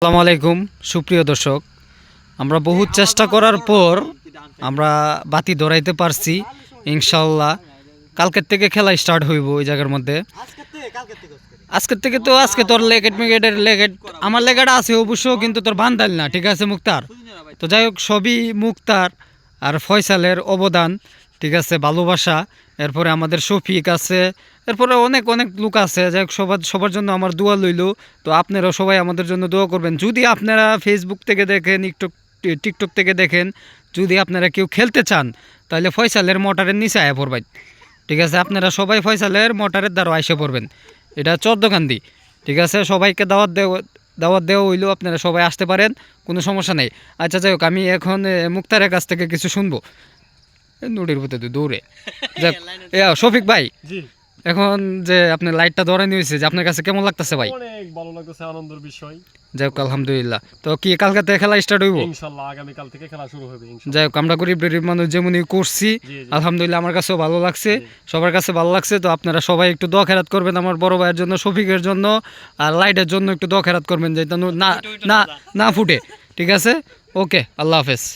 আসসালামু আলাইকুম সুপ্রিয় দর্শক, আমরা বহু চেষ্টা করার পর আমরা বাতি ধরাইতে পারছি ইনশাল্লাহ। কালকের থেকে খেলা স্টার্ট হইব ওই জায়গার মধ্যে। আজকে তোর লেগেট মেগেটের লেগেট আমার লেগেট আছে অবশ্য, কিন্তু তোর বান্দাল না, ঠিক আছে মুক্তার। তো যাই হোক, সবই মুক্তার আর ফয়সালের অবদান, ঠিক আছে, ভালোবাসা। এরপরে আমাদের শফিক আছে, এরপরে অনেক অনেক লোক আছে। যাই হোক, সবার জন্য আমার দোয়া লইল। তো আপনারাও সবাই আমাদের জন্য দোয়া করবেন। যদি আপনারা ফেসবুক থেকে দেখেন, টিকটক থেকে দেখেন, যদি আপনারা কেউ খেলতে চান, তাহলে ফয়সালের মোটরের নিচে আয়া পড়বেন, ঠিক আছে। আপনারা সবাই ফয়সালের মোটরের দ্বারা আইসে পড়বেন। এটা চোদ্দকান্দি, ঠিক আছে। সবাইকে দাওয়াত দেওয়া হইলো, আপনারা সবাই আসতে পারেন, কোনো সমস্যা নেই। আচ্ছা, যাই হোক, আমি এখন মুক্তারের কাছ থেকে কিছু শুনবো। নুডির ভিতরে দৌড়ে যাক। শফিক ভাই, এখন যে আপনার লাইটটা ধরানি হয়েছে, যে আপনার কাছে কেমন লাগতেছে ভাই? অনেক ভালো লাগতেছে, আনন্দের বিষয়। যাই হোক, আলহামদুলিল্লাহ। তো কি কালকে থেকে খেলা স্টার্ট হইব? ইনশাআল্লাহ আগামী কাল থেকে খেলা শুরু হবে ইনশাআল্লাহ। যাই হোক, আমরা গরিব মানুষ যেমনই করছি, আলহামদুলিল্লাহ আমার কাছেও ভালো লাগছে, সবার কাছে ভালো লাগছে। তো আপনারা সবাই একটু দোয়া খেরাত করবেন আমার বড় ভাইয়ের জন্য, শফিকের জন্য, আর লাইটের জন্য একটু দোয়া খেরাত করবেন, যে না না না ফুটে, ঠিক আছে। ওকে, আল্লাহ হাফেজ।